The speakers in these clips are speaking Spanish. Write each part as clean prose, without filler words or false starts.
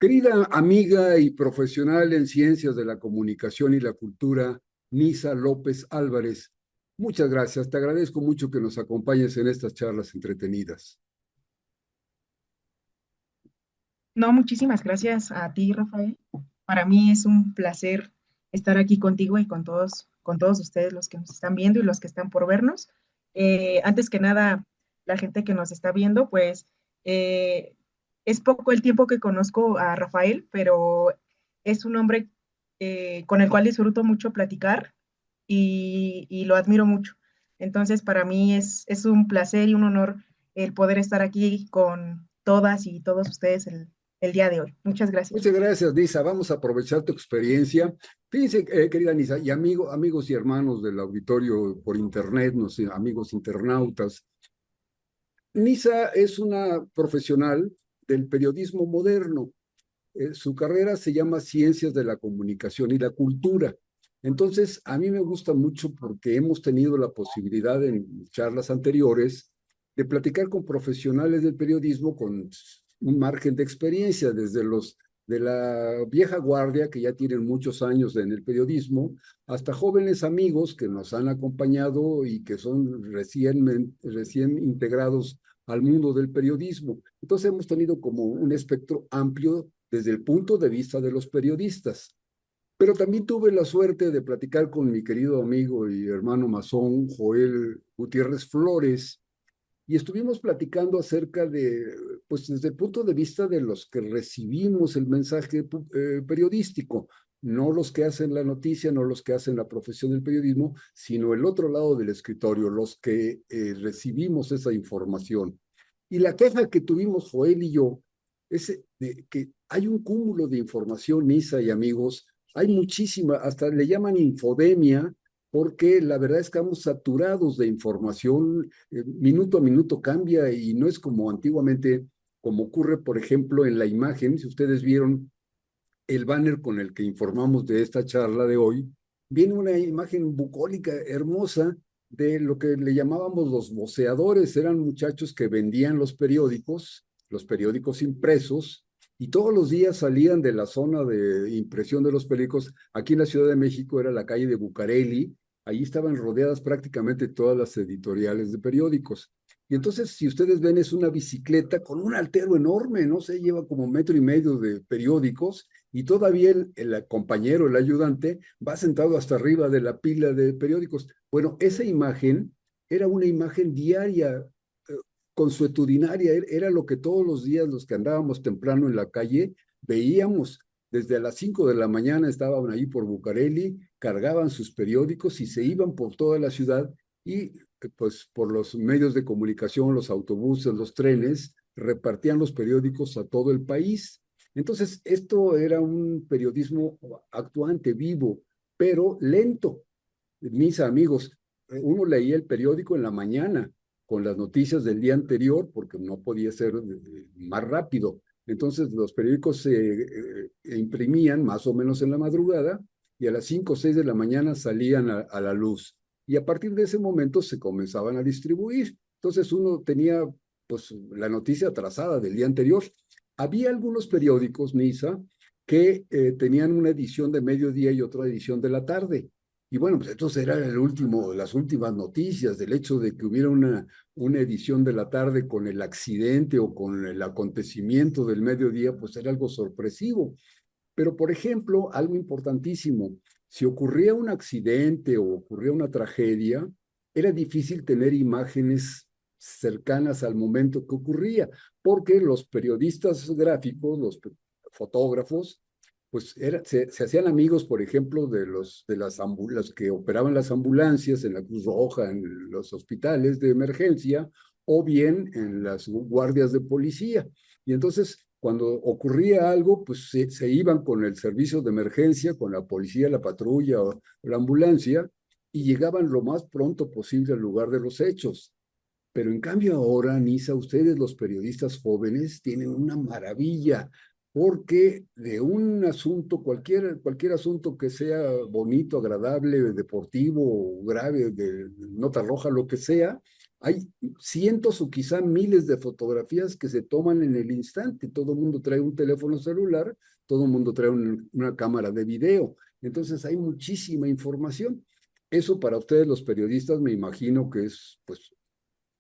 Querida amiga y profesional en ciencias de la comunicación y la cultura, Nisa López Álvarez, muchas gracias. Te agradezco mucho que nos acompañes en estas charlas entretenidas. No, muchísimas gracias a ti, Rafael. Para mí es un placer estar aquí contigo y con todos ustedes, los que nos están viendo y los que están por vernos. Antes que nada, la gente que nos está viendo, pues eh, es poco el tiempo que conozco a Rafael, pero es un hombre con el cual disfruto mucho platicar y lo admiro mucho. Entonces, para mí es un placer y un honor el poder estar aquí con todas y todos ustedes el día de hoy. Muchas gracias. Muchas gracias, Nisa. Vamos a aprovechar tu experiencia. Fíjense, querida Nisa, y amigos y hermanos del auditorio por internet, no sé, amigos internautas, Nisa es una profesional del periodismo moderno. Su carrera se llama Ciencias de la Comunicación y la Cultura. Entonces, a mí me gusta mucho porque hemos tenido la posibilidad en charlas anteriores de platicar con profesionales del periodismo con un margen de experiencia, desde los de la vieja guardia, que ya tienen muchos años en el periodismo, hasta jóvenes amigos que nos han acompañado y que son recién integrados al mundo del periodismo. Entonces hemos tenido como un espectro amplio desde el punto de vista de los periodistas. Pero también tuve la suerte de platicar con mi querido amigo y hermano masón, Joel Gutiérrez Flores, y estuvimos platicando acerca de, pues desde el punto de vista de los que recibimos el mensaje periodístico, no los que hacen la noticia, no los que hacen la profesión del periodismo, sino el otro lado del escritorio, los que recibimos esa información. Y la queja que tuvimos Joel y yo es de que hay un cúmulo de información, Isa y amigos, hay muchísima, hasta le llaman infodemia, porque la verdad es que estamos saturados de información, minuto a minuto cambia y no es como antiguamente, como ocurre, por ejemplo, en la imagen. Si ustedes vieron el banner con el que informamos de esta charla de hoy, viene una imagen bucólica hermosa de lo que le llamábamos los voceadores. Eran muchachos que vendían los periódicos impresos, y todos los días salían de la zona de impresión de los periódicos. Aquí en la Ciudad de México era la calle de Bucareli, allí estaban rodeadas prácticamente todas las editoriales de periódicos. Y entonces, si ustedes ven, es una bicicleta con un altero enorme, no sé, lleva como 1,5 metros de periódicos, y todavía el compañero, el ayudante, va sentado hasta arriba de la pila de periódicos. Bueno, esa imagen era una imagen diaria, eh, consuetudinaria, era lo que todos los días los que andábamos temprano en la calle veíamos. Desde las 5 de la mañana estaban ahí por Bucareli, cargaban sus periódicos y se iban por toda la ciudad, y pues por los medios de comunicación, los autobuses, los trenes, repartían los periódicos a todo el país. Entonces, esto era un periodismo actuante, vivo, pero lento. Mis amigos, uno leía el periódico en la mañana con las noticias del día anterior porque no podía ser más rápido. Entonces, los periódicos se imprimían más o menos en la madrugada, y a las 5 o 6 de la mañana salían a la luz. Y a partir de ese momento se comenzaban a distribuir. Entonces, uno tenía pues la noticia atrasada del día anterior. Había algunos periódicos, Nisa, que tenían una edición de mediodía y otra edición de la tarde. Y bueno, pues entonces era las últimas noticias del hecho de que hubiera una edición de la tarde con el accidente o con el acontecimiento del mediodía, pues era algo sorpresivo. Pero, por ejemplo, algo importantísimo, si ocurría un accidente o ocurría una tragedia, era difícil tener imágenes cercanas al momento que ocurría, porque los periodistas gráficos, los fotógrafos, pues se hacían amigos, por ejemplo, de las que operaban las ambulancias en la Cruz Roja, en los hospitales de emergencia, o bien en las guardias de policía. Y entonces, cuando ocurría algo, pues se iban con el servicio de emergencia, con la policía, la patrulla o la ambulancia, y llegaban lo más pronto posible al lugar de los hechos. Pero en cambio ahora, Nisa, ustedes los periodistas jóvenes tienen una maravilla, porque de un asunto, cualquier asunto que sea bonito, agradable, deportivo, grave, de nota roja, lo que sea, Hay cientos o quizá miles de fotografías que se toman en el instante. Todo el mundo trae un teléfono celular, todo el mundo trae una cámara de video. Entonces hay muchísima información. Eso para ustedes los periodistas me imagino que es pues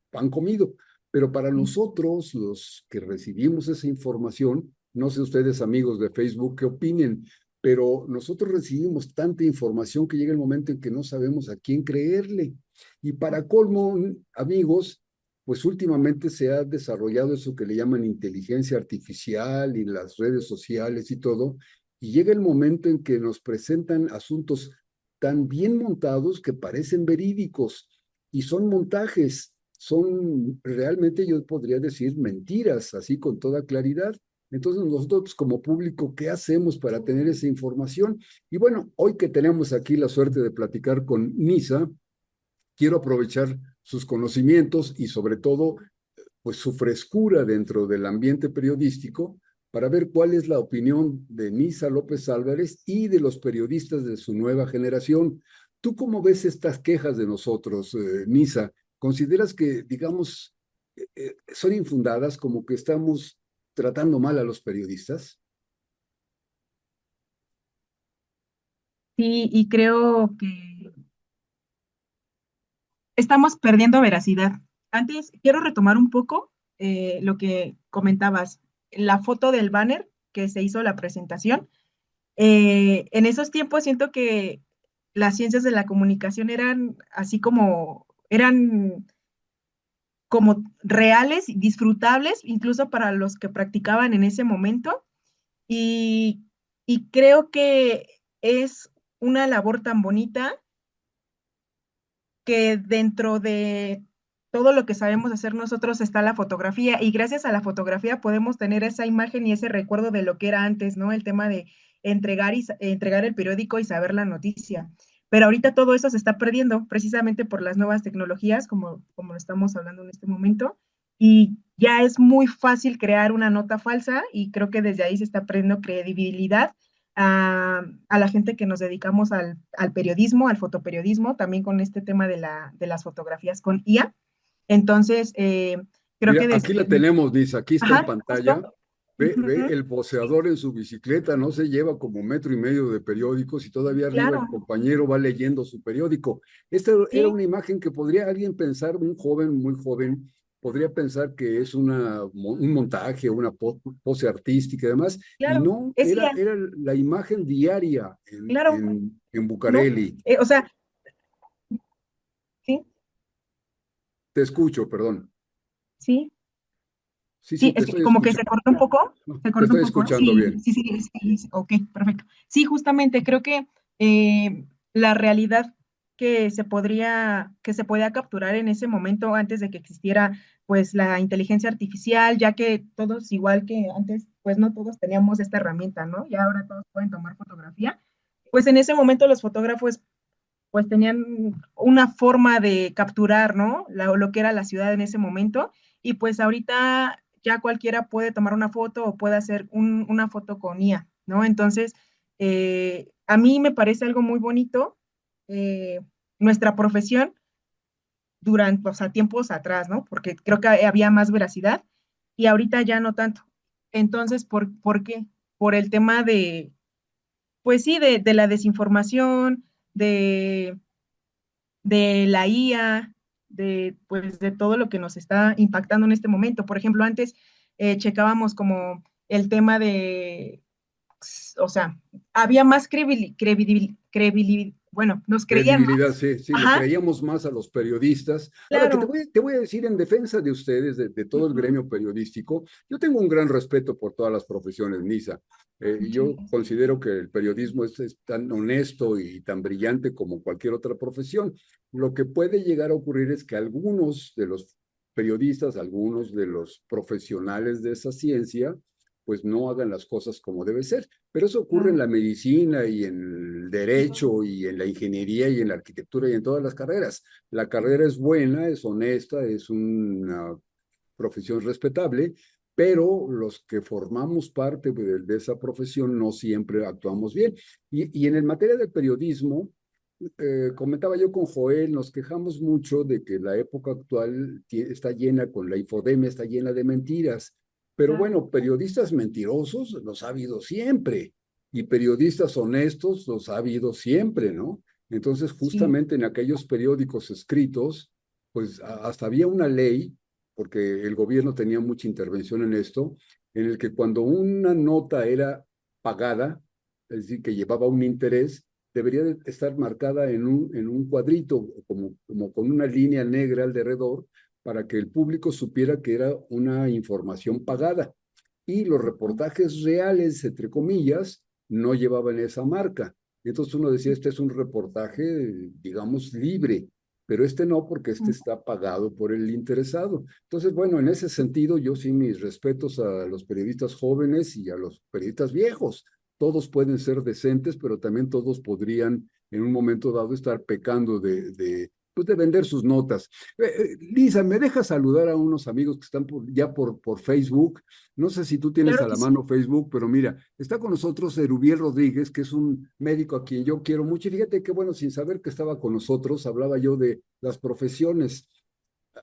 pan comido, pero para Sí. nosotros los que recibimos esa información, no sé ustedes amigos de Facebook qué opinen, pero nosotros recibimos tanta información que llega el momento en que no sabemos a quién creerle. Y para colmo, amigos, pues últimamente se ha desarrollado eso que le llaman inteligencia artificial y las redes sociales y todo, y llega el momento en que nos presentan asuntos tan bien montados que parecen verídicos y son montajes, son realmente yo podría decir mentiras, así con toda claridad. Entonces nosotros como público, ¿qué hacemos para tener esa información? Y bueno, hoy que tenemos aquí la suerte de platicar con Nisa, quiero aprovechar sus conocimientos y sobre todo pues su frescura dentro del ambiente periodístico para ver cuál es la opinión de Nisa López Álvarez y de los periodistas de su nueva generación. ¿Tú cómo ves estas quejas de nosotros, Nisa? ¿Consideras que, digamos, son infundadas, como que estamos tratando mal a los periodistas? Sí, y creo que estamos perdiendo veracidad. Antes, quiero retomar un poco lo que comentabas, la foto del banner que se hizo la presentación. En esos tiempos siento que las ciencias de la comunicación eran así como reales y disfrutables, incluso para los que practicaban en ese momento. Y, y creo que es una labor tan bonita que dentro de todo lo que sabemos hacer nosotros está la fotografía y gracias a la fotografía podemos tener esa imagen y ese recuerdo de lo que era antes, ¿no? El tema de entregar el periódico y saber la noticia. Pero ahorita todo eso se está perdiendo precisamente por las nuevas tecnologías, como lo estamos hablando en este momento, y ya es muy fácil crear una nota falsa y creo que desde ahí se está perdiendo credibilidad a la gente que nos dedicamos al periodismo, al fotoperiodismo, también con este tema de las fotografías con IA. Entonces, creo que Mira, desde... aquí la tenemos, Nisa, aquí está en Ajá, pantalla. justo. Ve Ujú, el poseador en su bicicleta, no se lleva como metro y medio de periódicos y todavía arriba el claro, compañero va leyendo su periódico. Esta era sí, una imagen que podría alguien pensar, un joven, muy joven, podría pensar que es un montaje, una pose artística y demás, y claro, no, es IA, era la imagen diaria claro, en ¿no? Bucareli. O sea, sí, Te escucho, perdón. sí, Sí, sí, sí, te es que estoy como que se escuchando. cortó un poco, No, se te cortó un estoy poco, escuchando sí, bien. sí, sí, sí, sí, ok, perfecto. Sí, justamente creo que la realidad que se podía capturar en ese momento antes de que existiera pues la inteligencia artificial, ya que todos, igual que antes, pues no todos teníamos esta herramienta, ¿no? Y ahora todos pueden tomar fotografía. Pues en ese momento los fotógrafos pues tenían una forma de capturar, ¿no? Lo que era la ciudad en ese momento. Y pues ahorita ya cualquiera puede tomar una foto o puede hacer una foto con IA, ¿no? Entonces, a mí me parece algo muy bonito eh, nuestra profesión durante, o sea, tiempos atrás, ¿no? Porque creo que había más veracidad y ahorita ya no tanto. Entonces, ¿por qué? Por el tema de, pues sí, de la desinformación, de la IA, pues, de todo lo que nos está impactando en este momento. Por ejemplo, antes checábamos como el tema de, o sea, había más bueno, nos creían Credibilidad, más. sí, sí, le Ajá, creíamos más a los periodistas. Ahora que claro. te voy a decir en defensa de ustedes, de todo el Ujú. gremio periodístico, yo tengo un gran respeto por todas las profesiones, Nisa. Muchas Yo gracias. considero que el periodismo es tan honesto y tan brillante como cualquier otra profesión. Lo que puede llegar a ocurrir es que algunos de los periodistas, algunos de los profesionales de esa ciencia, pues no hagan las cosas como debe ser. Pero eso ocurre en Claro, la medicina y en el derecho y en la ingeniería y en la arquitectura y en todas las carreras. La carrera es buena, es honesta, es una profesión respetable, pero los que formamos parte de esa profesión no siempre actuamos bien. Y en el materia del periodismo, comentaba yo con Joel, nos quejamos mucho de que la época actual está llena con la infodemia, está llena de mentiras. Pero Claro. bueno, periodistas mentirosos los ha habido siempre y periodistas honestos los ha habido siempre, ¿no? Entonces, Sí. justamente en aquellos periódicos escritos, pues hasta había una ley, porque el gobierno tenía mucha intervención en esto, en el que cuando una nota era pagada, es decir, que llevaba un interés, debería de estar marcada en un cuadrito, como con una línea negra alrededor, para que el público supiera que era una información pagada. Y los reportajes reales, entre comillas, no llevaban esa marca. Entonces uno decía, este es un reportaje, digamos, libre, pero este no, porque este está pagado por el interesado. Entonces, bueno, en ese sentido, yo sí mis respetos a los periodistas jóvenes y a los periodistas viejos. Todos pueden ser decentes, pero también todos podrían en un momento dado estar pecando pues de vender sus notas. Lisa, ¿me dejas saludar a unos amigos que están por Facebook? No sé si tú tienes Claro a que la sí. mano Facebook, pero mira, está con nosotros Erubiel Rodríguez, que es un médico a quien yo quiero mucho. Y fíjate que, bueno, sin saber que estaba con nosotros, hablaba yo de las profesiones.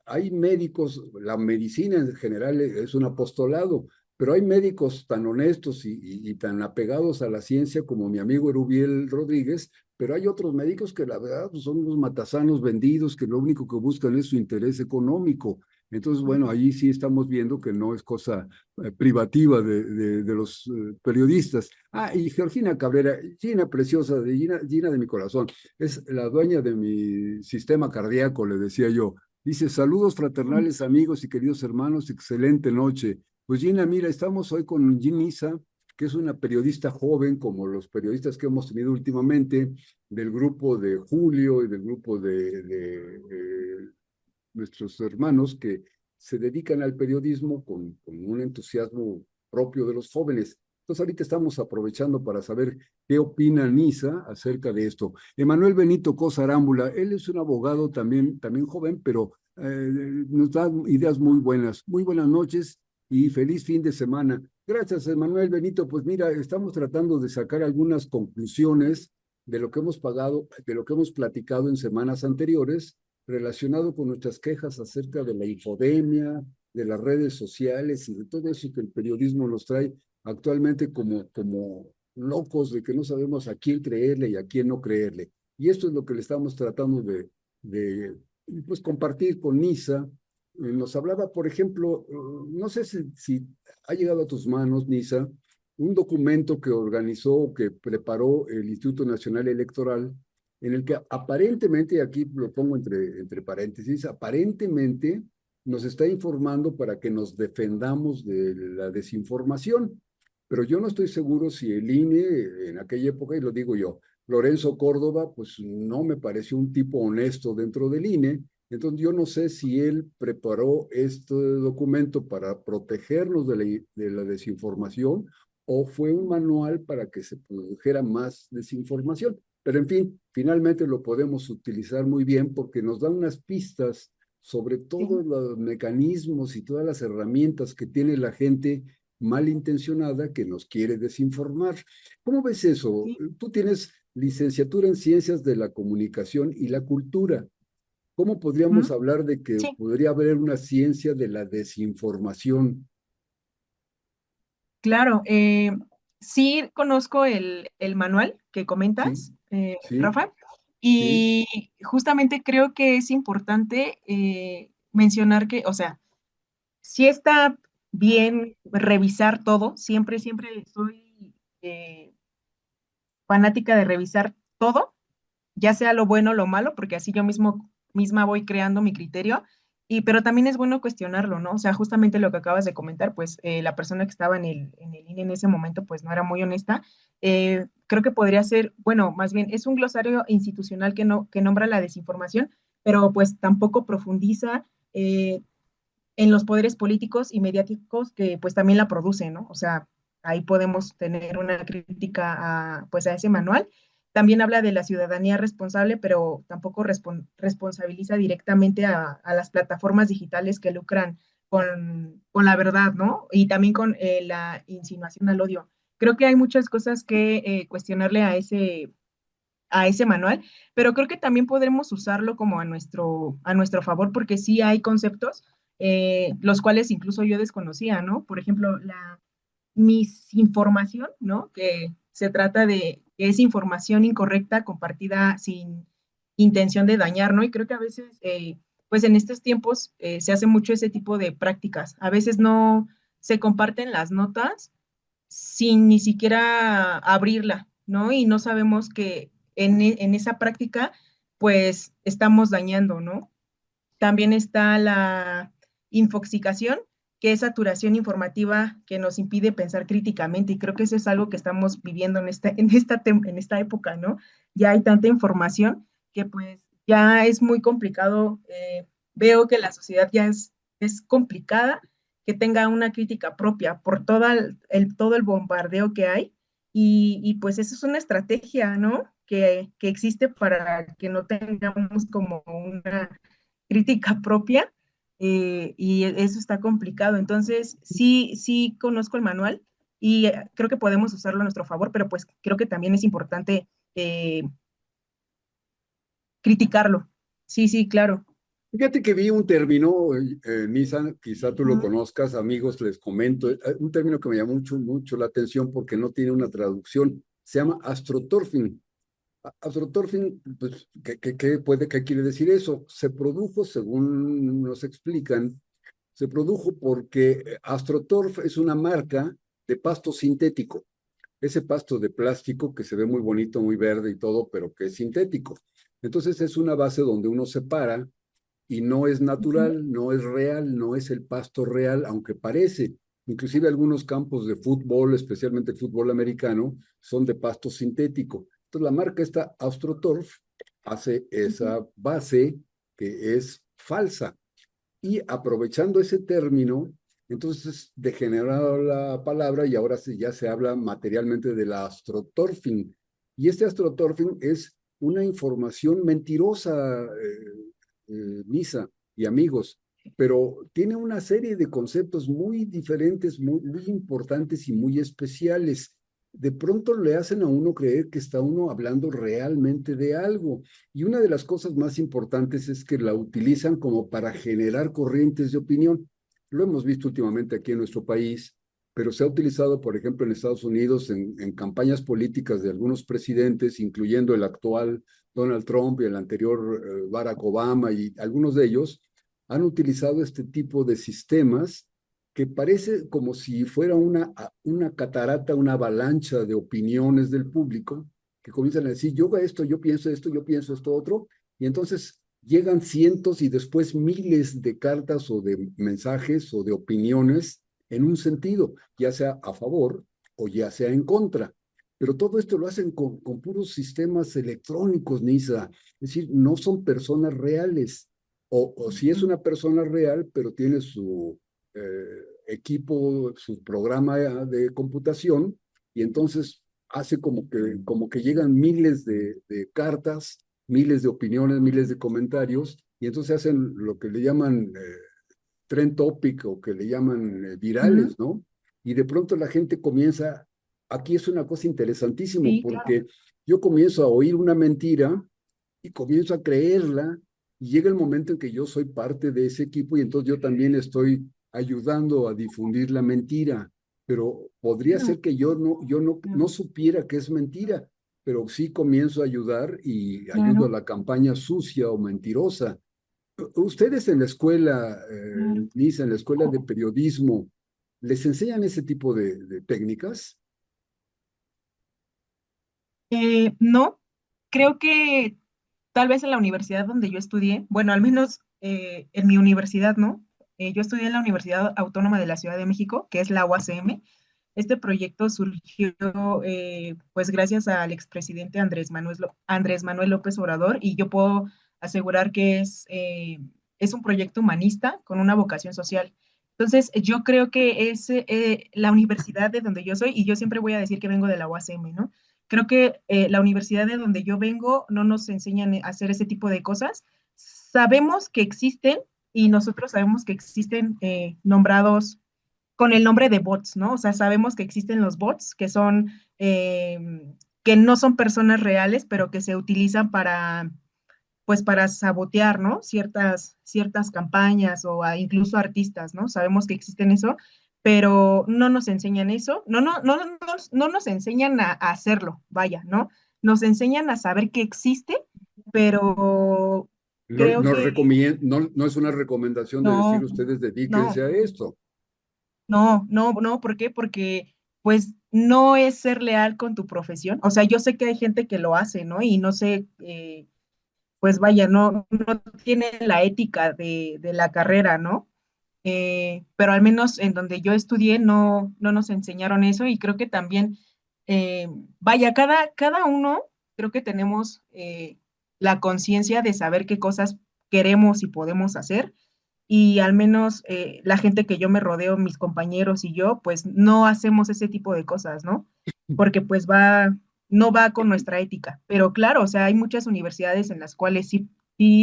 Hay médicos, la medicina en general es un apostolado, pero hay médicos tan honestos y tan apegados a la ciencia como mi amigo Erubiel Rodríguez, pero hay otros médicos que la verdad pues, son unos matasanos vendidos que lo único que buscan es su interés económico. Entonces, bueno, Ujú. ahí sí estamos viendo que no es cosa privativa de los periodistas. Ah, y Georgina Cabrera, Gina preciosa, Gina de mi corazón, es la dueña de mi sistema cardíaco, le decía yo. Dice, saludos fraternales amigos y queridos hermanos, excelente noche. Pues Gina, mira, estamos hoy con Ginisa, que es una periodista joven, como los periodistas que hemos tenido últimamente, del grupo de Julio y del grupo de nuestros hermanos que se dedican al periodismo con un entusiasmo propio de los jóvenes. Entonces ahorita estamos aprovechando para saber qué opina Nisa acerca de esto. Emanuel Benito Cosa Arámbula, él es un abogado también joven, pero nos da ideas muy buenas. Muy buenas noches y feliz fin de semana. Gracias, Emanuel Benito. Pues mira, estamos tratando de sacar algunas conclusiones de lo que hemos pagado, de lo que hemos platicado en semanas anteriores relacionado con nuestras quejas acerca de la infodemia, de las redes sociales y de todo eso que el periodismo nos trae actualmente como locos de que no sabemos a quién creerle y a quién no creerle. Y esto es lo que le estamos tratando de pues, compartir con Nisa. Nos hablaba, por ejemplo, no sé si ha llegado a tus manos, Nisa, un documento que organizó, que preparó el Instituto Nacional Electoral en el que aparentemente, y aquí lo pongo entre paréntesis, aparentemente nos está informando para que nos defendamos de la desinformación. Pero yo no estoy seguro si el INE en aquella época, y lo digo yo, Lorenzo Córdoba, pues no me pareció un tipo honesto dentro del INE. Entonces yo no sé si él preparó este documento para protegernos de la desinformación o fue un manual para que se produjera más desinformación. Pero en fin, finalmente lo podemos utilizar muy bien porque nos da unas pistas sobre Sí. todos los mecanismos y todas las herramientas que tiene la gente malintencionada que nos quiere desinformar. ¿Cómo ves eso? Sí. Tú tienes licenciatura en Ciencias de la Comunicación y la Cultura. ¿Cómo podríamos Ujú. hablar de que Sí. podría haber una ciencia de la desinformación? Claro, sí conozco el manual que Sí, comentas, sí, Rafa, sí, y justamente creo que es importante mencionar que, o sea, sí está bien revisar todo, siempre, siempre soy eh, fanática de revisar todo, ya sea lo bueno o lo malo, porque así yo misma voy creando mi criterio, pero también es bueno cuestionarlo, ¿no? O sea, justamente lo que acabas de comentar, pues la persona que estaba en el INE en ese momento, pues no era muy honesta. Creo que podría ser, bueno, más bien es un glosario institucional que, no, que nombra la desinformación, pero pues tampoco profundiza en los poderes políticos y mediáticos que pues también la producen, ¿no? O sea, ahí podemos tener una crítica pues a ese manual. También habla de la ciudadanía responsable, pero tampoco responsabiliza directamente a las plataformas digitales que lucran con la verdad, ¿no? Y también con la insinuación al odio. Creo que hay muchas cosas que cuestionarle a ese manual, pero creo que también podremos usarlo como a nuestro favor, porque sí hay conceptos los cuales incluso yo desconocía, ¿no? Por ejemplo, la misinformación, ¿no? Que se trata de que es información incorrecta compartida sin intención de dañar, ¿no? Y creo que a veces, pues en estos tiempos se hace mucho ese tipo de prácticas. A veces no se comparten las notas sin ni siquiera abrirla, ¿no? Y no sabemos que en esa práctica, pues estamos dañando, ¿no? También está la infoxicación, que es saturación informativa que nos impide pensar críticamente, y creo que eso es algo que estamos viviendo en esta época, ¿no? Ya hay tanta información que pues ya es muy complicado. Veo que la sociedad ya es complicada que tenga una crítica propia por todo el bombardeo que hay, y pues eso es una estrategia, ¿no? Que existe para que no tengamos como una crítica propia, y eso está complicado. Entonces, sí, sí conozco el manual y creo que podemos usarlo a nuestro favor, pero pues creo que también es importante eh, criticarlo. Sí, sí, claro. Fíjate que vi un término, Nisan, quizá tú lo Ujú, conozcas, amigos, les comento, un término que me llamó mucho, mucho la atención porque no tiene una traducción, se llama astroturfing. Astroturfing, pues, ¿qué quiere decir eso? Se produjo, según nos explican, se produjo porque AstroTurf es una marca de pasto sintético, ese pasto de plástico que se ve muy bonito, muy verde y todo, pero que es sintético. Entonces es una base donde uno se para y no es ujú, natural, no es real, no es el pasto real, aunque parece. Inclusive algunos campos de fútbol, especialmente el fútbol americano, son de pasto sintético. Entonces la marca esta AstroTurf hace ujú. esa base que es falsa. Y aprovechando ese término, entonces degenerado la palabra y ahora ya se habla materialmente de la astroturfing. Y este astroturfing es una información mentirosa, Misa y amigos, pero tiene una serie de conceptos muy diferentes, muy importantes y muy especiales. De pronto le hacen a uno creer que está uno hablando realmente de algo. Y una de las cosas más importantes es que la utilizan como para generar corrientes de opinión. Lo hemos visto últimamente aquí en nuestro país, pero se ha utilizado, por ejemplo, en Estados Unidos en campañas políticas de algunos presidentes, incluyendo el actual Donald Trump y el anterior Barack Obama, y algunos de ellos han utilizado este tipo de sistemas que parece como si fuera una catarata, una avalancha de opiniones del público que comienzan a decir, yo yo pienso esto otro, y entonces llegan cientos y después miles de cartas o de mensajes o de opiniones en un sentido, ya sea a favor o ya sea en contra. Pero todo esto lo hacen con puros sistemas electrónicos, Nisa. Es decir, no son personas reales. O si es una persona real, pero tiene su equipo, su programa de computación, y entonces hace como que llegan miles de cartas, miles de opiniones, miles de comentarios, y entonces hacen lo que le llaman trend topic o que le llaman Ujú. virales, ¿no? Y de pronto la gente comienza, aquí es una cosa interesantísima, Sí, claro. porque yo comienzo a oír una mentira y comienzo a creerla, y llega el momento en que yo soy parte de ese equipo y entonces yo también estoy ayudando a difundir la mentira, pero podría Claro, ser que yo no claro, supiera que es mentira, pero sí comienzo a ayudar y ayudo a claro, la campaña sucia o mentirosa. Ustedes en la escuela, claro. Lisa, en la escuela de periodismo, ¿les enseñan ese tipo de técnicas? No, creo que tal vez en la universidad donde yo estudié, bueno, al menos en mi universidad, ¿no? Yo estudié en la Universidad Autónoma de la Ciudad de México, que es la UACM. Este proyecto surgió pues gracias al expresidente Andrés Manuel López Obrador, y yo puedo asegurar que es un proyecto humanista con una vocación social. Entonces, yo creo que es la universidad de donde yo soy, y yo siempre voy a decir que vengo de la UACM, ¿no? Creo que la universidad de donde yo vengo no nos enseñan a hacer ese tipo de cosas. Sabemos que existen, y nosotros sabemos que existen nombrados con el nombre de bots, ¿no? O sea, sabemos que existen los bots, que son que no son personas reales, pero que se utilizan para, pues para sabotear, ¿no? Ciertas campañas o incluso artistas, ¿no? Sabemos que existen eso, pero no nos enseñan eso, no nos enseñan a hacerlo, vaya, ¿no? Nos enseñan a saber que existe, pero No, creo no, que no es una recomendación de decir no, ustedes dedíquense no, a esto. no, ¿por qué? Porque pues no es ser leal con tu profesión. O sea, yo sé que hay gente que lo hace, ¿no? Y no sé, pues vaya, no tiene la ética de la carrera, ¿no? Pero al menos en donde yo estudié no nos enseñaron eso y creo que también, eh, vaya, cada uno creo que tenemos la conciencia de saber qué cosas queremos y podemos hacer y al menos la gente que yo me rodeo, mis compañeros y yo, pues no hacemos ese tipo de cosas, ¿no? Porque pues no va con nuestra ética. Pero claro, o sea, hay muchas universidades en las cuales sí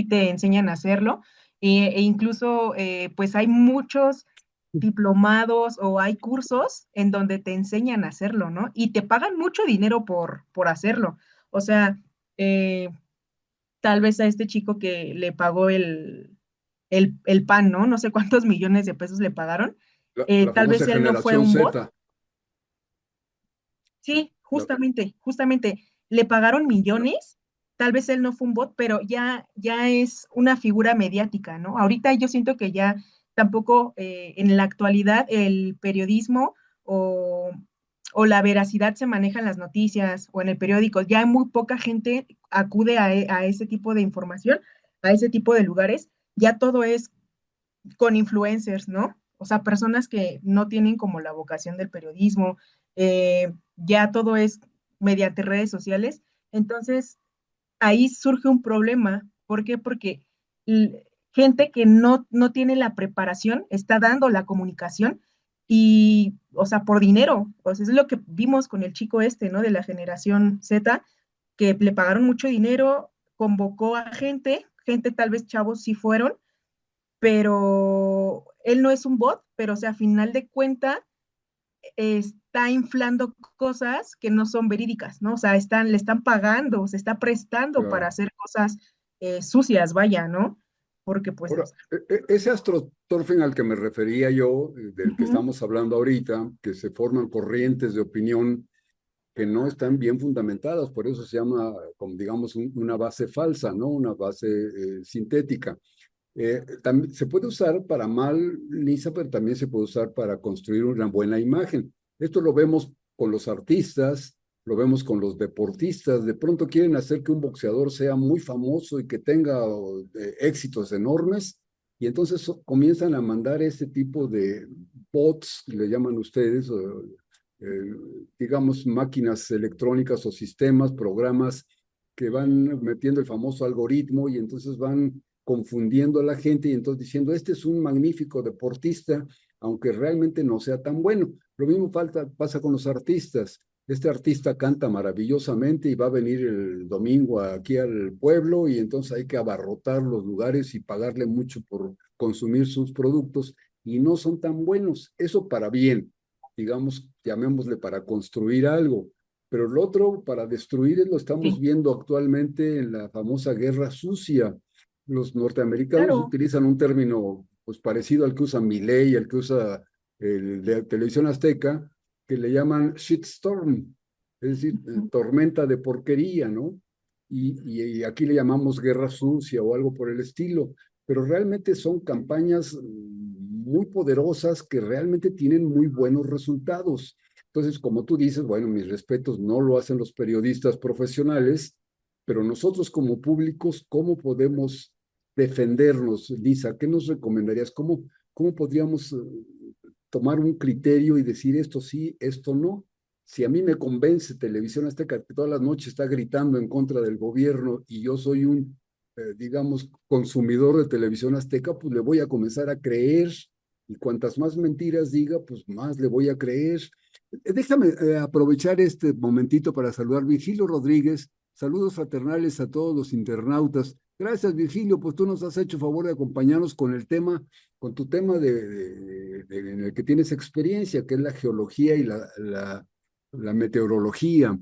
te enseñan a hacerlo e incluso pues hay muchos diplomados o hay cursos en donde te enseñan a hacerlo, ¿no? Y te pagan mucho dinero por hacerlo. O sea, eh, tal vez a este chico que le pagó el PAN, ¿no? No sé cuántos millones de pesos le pagaron. La Tal famosa vez él no fue generación un bot. Z. Sí, La- justamente, le pagaron millones. Tal vez él no fue un bot, pero ya es una figura mediática, ¿no? Ahorita yo siento que ya tampoco en la actualidad el periodismo o, o la veracidad se maneja en las noticias o en el periódico. Ya muy poca gente acude a ese tipo de información, a ese tipo de lugares. Ya todo es con influencers, ¿no? O sea, personas que no tienen como la vocación del periodismo, ya todo es mediante redes sociales. Entonces, ahí surge un problema. ¿Por qué? Porque gente que no tiene la preparación está dando la comunicación y, o sea, por dinero. O sea, es lo que vimos con el chico este, ¿no? De la generación Z, que le pagaron mucho dinero, convocó a gente tal vez chavos sí fueron, pero él no es un bot, pero o sea, a final de cuenta está inflando cosas que no son verídicas, ¿no? O sea, le están pagando, se está prestando para Claro. hacer cosas sucias, vaya, ¿no? Porque pues, o Ahora, sea, ese astroturfing al que me refería yo, del que ujú, estamos hablando ahorita, que se forman corrientes de opinión que no están bien fundamentadas, por eso se llama, como digamos, una base falsa, ¿no? Una base sintética. También se puede usar para mal, Lisa, pero también se puede usar para construir una buena imagen. Esto lo vemos con los artistas, lo vemos con los deportistas. De pronto quieren hacer que un boxeador sea muy famoso y que tenga éxitos enormes, y entonces comienzan a mandar este tipo de bots, le llaman ustedes, eh, digamos, máquinas electrónicas o sistemas, programas que van metiendo el famoso algoritmo y entonces van confundiendo a la gente y entonces diciendo, este es un magnífico deportista, aunque realmente no sea tan bueno. Lo mismo pasa con los artistas. Este artista canta maravillosamente y va a venir el domingo aquí al pueblo y entonces hay que abarrotar los lugares y pagarle mucho por consumir sus productos y no son tan buenos. Eso para bien, digamos, llamémosle para construir algo. Pero el otro, para destruir, lo estamos sí, viendo actualmente en la famosa guerra sucia. Los norteamericanos claro, utilizan un término pues, parecido al que usa Milei, al que usa el de Televisión Azteca, que le llaman shitstorm, es decir, ujú, tormenta de porquería, ¿no? Y aquí le llamamos guerra sucia o algo por el estilo, pero realmente son campañas muy poderosas que realmente tienen muy buenos resultados. Entonces, como tú dices, bueno, mis respetos, no lo hacen los periodistas profesionales, pero nosotros como públicos, ¿cómo podemos defendernos, Lisa? ¿Qué nos recomendarías? ¿Cómo podríamos tomar un criterio y decir esto sí, esto no? Si a mí me convence Televisión Azteca que todas las noches está gritando en contra del gobierno y yo soy un, digamos, consumidor de Televisión Azteca, pues le voy a comenzar a creer y cuantas más mentiras diga, pues más le voy a creer. Déjame aprovechar este momentito para saludar a Virgilio Rodríguez. Saludos fraternales a todos los internautas. Gracias, Virgilio, pues tú nos has hecho favor de acompañarnos con el tema, con tu tema en el que tienes experiencia, que es la geología y la meteorología.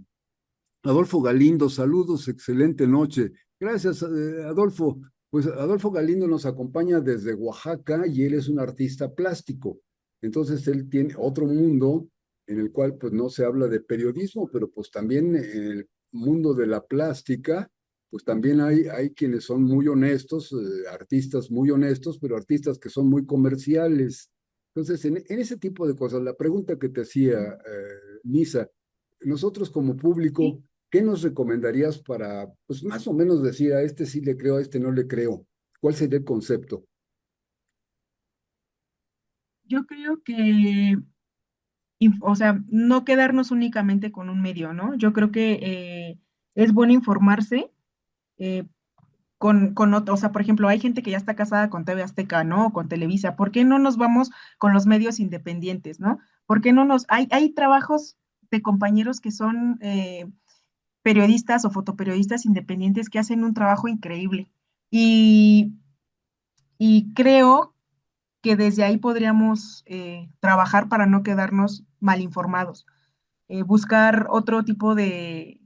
Adolfo Galindo, saludos, excelente noche. Gracias, Adolfo. Pues Adolfo Galindo nos acompaña desde Oaxaca y él es un artista plástico. Entonces él tiene otro mundo en el cual pues no se habla de periodismo, pero pues también en el mundo de la plástica, pues también hay quienes son muy honestos, artistas muy honestos, pero artistas que son muy comerciales. Entonces, en ese tipo de cosas, la pregunta que te hacía Nisa, nosotros como Sí, público, ¿qué nos recomendarías para, pues más o menos decir, a este sí le creo, a este no le creo? ¿Cuál sería el concepto? yo creo que, o sea, no quedarnos únicamente con un medio, ¿no? Yo creo que es bueno informarse eh, con otro, o sea, por ejemplo, hay gente que ya está casada con TV Azteca, ¿no? O con Televisa. ¿Por qué no nos vamos con los medios independientes, ¿no? ¿Por qué no nos... Hay trabajos de compañeros que son periodistas o fotoperiodistas independientes que hacen un trabajo increíble. Y, y creo que desde ahí podríamos trabajar para no quedarnos mal informados, buscar otro tipo de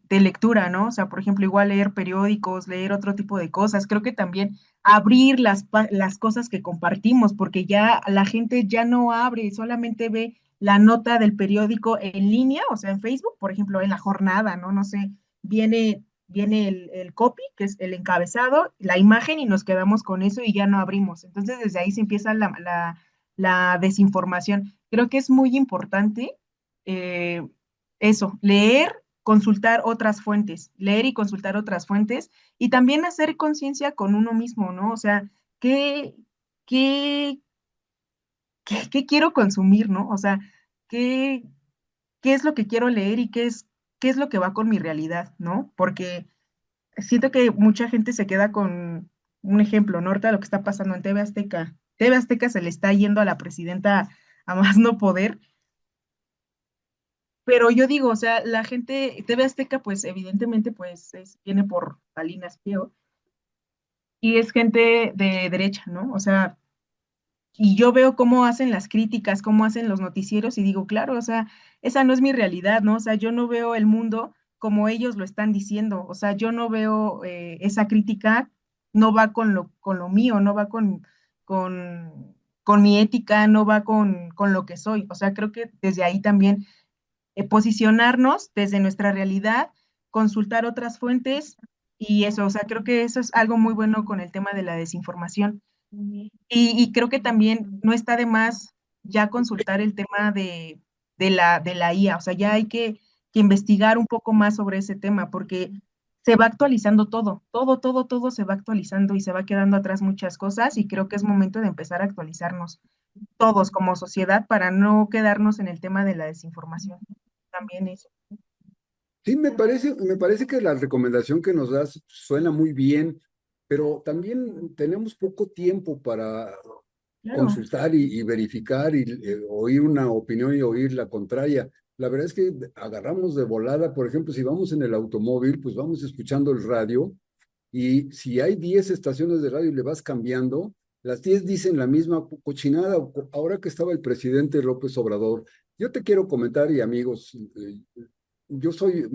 lectura, ¿no? O sea, por ejemplo, igual leer periódicos, leer otro tipo de cosas. Creo que también abrir las cosas que compartimos, porque ya la gente ya no abre, solamente ve la nota del periódico en línea, o sea, en Facebook, por ejemplo, en la jornada, ¿no? No sé, viene el copy, que es el encabezado, la imagen, y nos quedamos con eso y ya no abrimos. Entonces, desde ahí se empieza la desinformación. Creo que es muy importante eh, eso, consultar otras fuentes, leer y consultar otras fuentes y también hacer conciencia con uno mismo, ¿no? O sea, ¿qué, qué, qué quiero consumir, ¿no? O sea, ¿qué, qué es lo que quiero leer y qué es lo que va con mi realidad, ¿no? Porque siento que mucha gente se queda con un ejemplo, ¿no? Ahorita lo que está pasando en TV Azteca. TV Azteca se le está yendo a la presidenta a más no poder. Pero yo digo, o sea, la gente, TV Azteca, pues evidentemente, pues viene por Salinas Pliego y es gente de derecha, ¿no? O sea, y yo veo cómo hacen las críticas, cómo hacen los noticieros y digo, claro, o sea, esa no es mi realidad, ¿no? O sea, yo no veo el mundo como ellos lo están diciendo, o sea, yo no veo esa crítica, no va con lo mío, no va con mi ética, no va con lo que soy. O sea, creo que desde ahí también posicionarnos desde nuestra realidad, consultar otras fuentes y eso, o sea, creo que eso es algo muy bueno con el tema de la desinformación. Y creo que también no está de más ya consultar el tema de la IA, o sea, ya hay que investigar un poco más sobre ese tema porque se va actualizando todo se va actualizando y se va quedando atrás muchas cosas y creo que es momento de empezar a actualizarnos todos como sociedad para no quedarnos en el tema de la desinformación. También eso. Sí, me parece que la recomendación que nos das suena muy bien, pero también tenemos poco tiempo para Claro, consultar y verificar y oír una opinión y oír la contraria. La verdad es que agarramos de volada, por ejemplo, si vamos en el automóvil, pues vamos escuchando el radio y si hay 10 estaciones de radio y le vas cambiando, las 10 dicen la misma cochinada. Ahora que estaba el presidente López Obrador, yo te quiero comentar y amigos, yo soy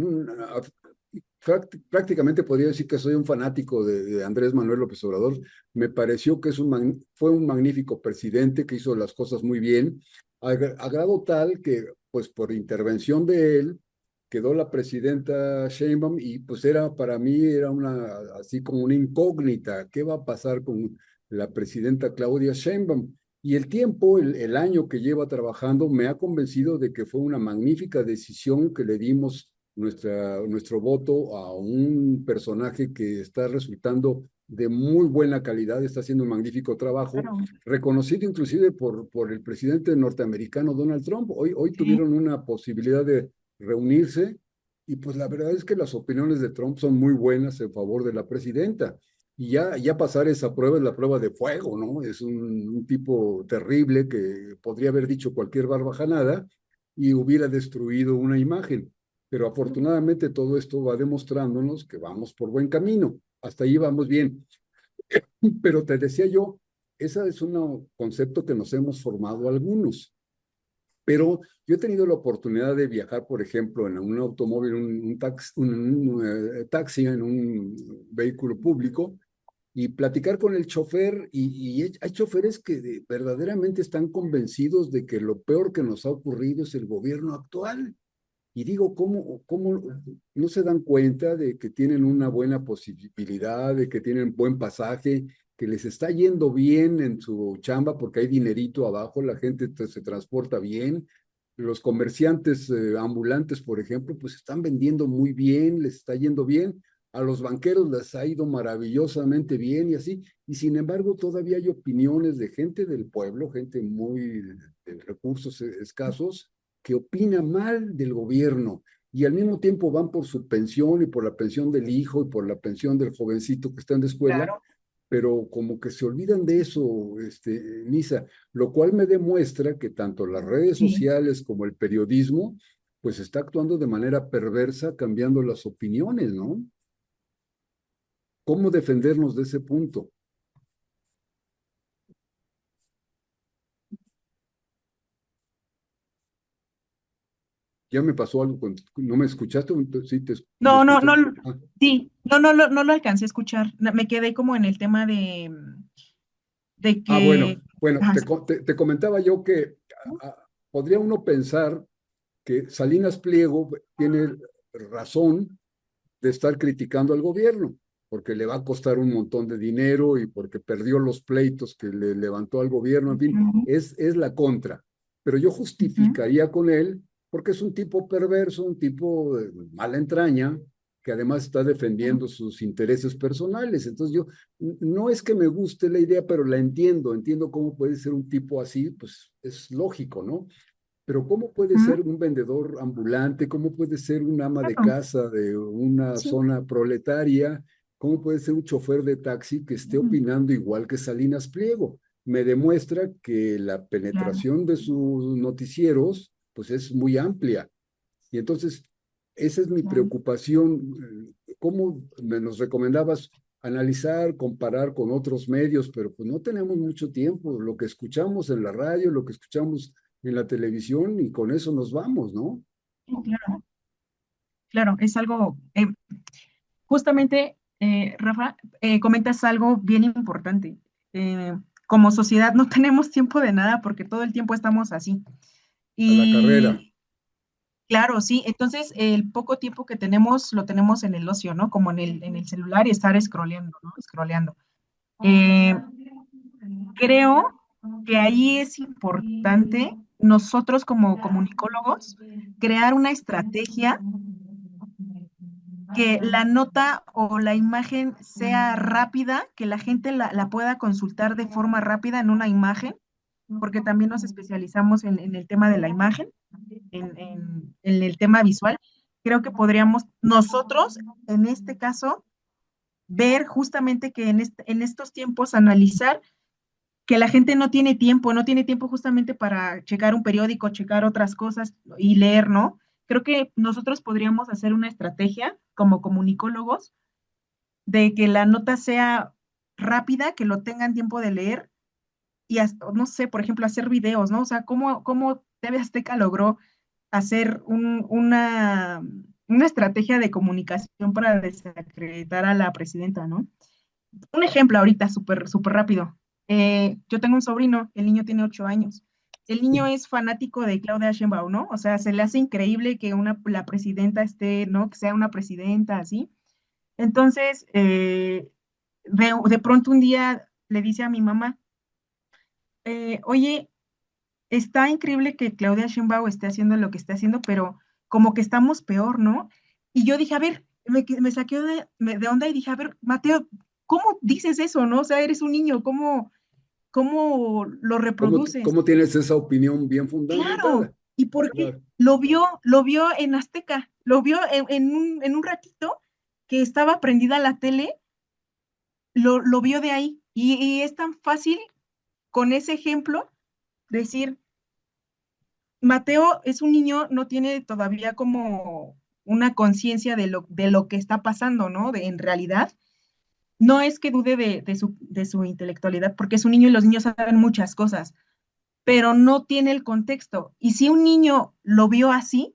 prácticamente podría decir que soy un fanático de Andrés Manuel López Obrador. Me pareció que fue un magnífico presidente que hizo las cosas muy bien, a grado tal que, pues por intervención de él, quedó la presidenta Sheinbaum y pues para mí era así como una incógnita. ¿Qué va a pasar con la presidenta Claudia Sheinbaum? Y el tiempo, el año que lleva trabajando, me ha convencido de que fue una magnífica decisión que le dimos nuestro voto a un personaje que está resultando de muy buena calidad, está haciendo un magnífico trabajo, claro. reconocido inclusive por el presidente norteamericano Donald Trump. Hoy Sí, tuvieron una posibilidad de reunirse y pues la verdad es que las opiniones de Trump son muy buenas en favor de la presidenta. Y ya pasar esa prueba es la prueba de fuego, ¿no? Es un tipo terrible que podría haber dicho cualquier barbajanada y hubiera destruido una imagen. Pero afortunadamente todo esto va demostrándonos que vamos por buen camino. Hasta ahí vamos bien. Pero te decía yo, ese es un concepto que nos hemos formado algunos. Pero yo he tenido la oportunidad de viajar, por ejemplo, en un automóvil, taxi, en un vehículo público, y platicar con el chofer, y hay choferes que verdaderamente están convencidos de que lo peor que nos ha ocurrido es el gobierno actual. Y digo, ¿cómo no se dan cuenta de que tienen una buena posibilidad, de que tienen buen pasaje, que les está yendo bien en su chamba porque hay dinerito abajo, la gente se transporta bien? Los comerciantes ambulantes, por ejemplo, pues están vendiendo muy bien, les está yendo bien. A los banqueros les ha ido maravillosamente bien y así. Y sin embargo, todavía hay opiniones de gente del pueblo, gente muy de recursos escasos, que opina mal del gobierno y al mismo tiempo van por su pensión y por la pensión del hijo y por la pensión del jovencito que está en la escuela, Claro, pero como que se olvidan de eso, Nisa, lo cual me demuestra que tanto las redes sí. sociales como el periodismo, pues está actuando de manera perversa, cambiando las opiniones, ¿no? ¿Cómo defendernos de ese punto? Ya me pasó algo, ¿no me escuchaste? Sí, ¿me No, no, escuchaste? no, Ah, sí, no, no lo alcancé a escuchar. Me quedé como en el tema de bueno, que, bueno, ajá, te comentaba yo que podría uno pensar que Salinas Pliego tiene razón de estar criticando al gobierno, porque le va a costar un montón de dinero y porque perdió los pleitos que le levantó al gobierno, en fin, ujú, es la contra. Pero yo ujú, justificaría con él porque es un tipo perverso, un tipo de mala entraña, que además está defendiendo sus intereses personales. Entonces yo, no es que me guste la idea, pero la entiendo, entiendo cómo puede ser un tipo así, pues es lógico, ¿no? Pero ¿cómo puede ujú, ser un vendedor ambulante? ¿Cómo puede ser un ama de claro, casa de una sí, zona proletaria? ¿Cómo puede ser un chofer de taxi que esté ujú, opinando igual que Salinas Pliego? Me demuestra que la claro, penetración de sus noticieros pues es muy amplia. Y entonces, esa es mi claro. preocupación. ¿Cómo nos recomendabas analizar, comparar con otros medios? Pero pues no tenemos mucho tiempo. Lo que escuchamos en la radio, lo que escuchamos en la televisión, y con eso nos vamos, ¿no? Sí, claro, claro, es algo, justamente, Rafa, comentas algo bien importante. Eh, Como sociedad no tenemos tiempo de nada porque todo el tiempo estamos así. A la carrera. Y claro, sí, entonces el poco tiempo que tenemos lo tenemos en el ocio, ¿no? Como en el celular y estar scrolleando, ¿no? Scrolleando. Eh, Creo que ahí es importante nosotros como comunicólogos crear una estrategia que la nota o la imagen sea rápida, que la gente la pueda consultar de forma rápida en una imagen, porque también nos especializamos en el tema de la imagen, en el tema visual. Creo que podríamos nosotros, en este caso, ver justamente que en estos tiempos analizar que la gente no tiene tiempo, no tiene tiempo justamente para checar un periódico, checar otras cosas y leer, ¿no? Creo que nosotros podríamos hacer una estrategia como comunicólogos de que la nota sea rápida, que lo tengan tiempo de leer y hasta, no sé, por ejemplo, hacer videos, ¿no? O sea, cómo TV Azteca logró hacer una estrategia de comunicación para desacreditar a la presidenta, ¿no? Un ejemplo ahorita, súper rápido. Yo tengo un sobrino, el niño tiene 8 años. El niño es fanático de Claudia Sheinbaum, ¿no? O sea, se le hace increíble que la presidenta esté, ¿no? Que sea una presidenta así. Entonces, de pronto un día le dice a mi mamá, oye, está increíble que Claudia Sheinbaum esté haciendo lo que está haciendo, pero como que estamos peor, ¿no? Y yo dije, a ver, me saqué de onda y dije, a ver, Mateo, ¿cómo dices eso, no? O sea, eres un niño, ¿cómo lo reproduces? ¿Cómo tienes esa opinión bien fundamentada? Claro, ¿y por qué? Claro. Lo vio en Azteca, lo vio en un ratito que estaba prendida la tele, lo vio de ahí. Y es tan fácil con ese ejemplo decir, Mateo es un niño, no tiene todavía como una conciencia de lo que está pasando, ¿no? En realidad, no es que dude de su intelectualidad, porque es un niño y los niños saben muchas cosas, pero no tiene el contexto. Y si un niño lo vio así,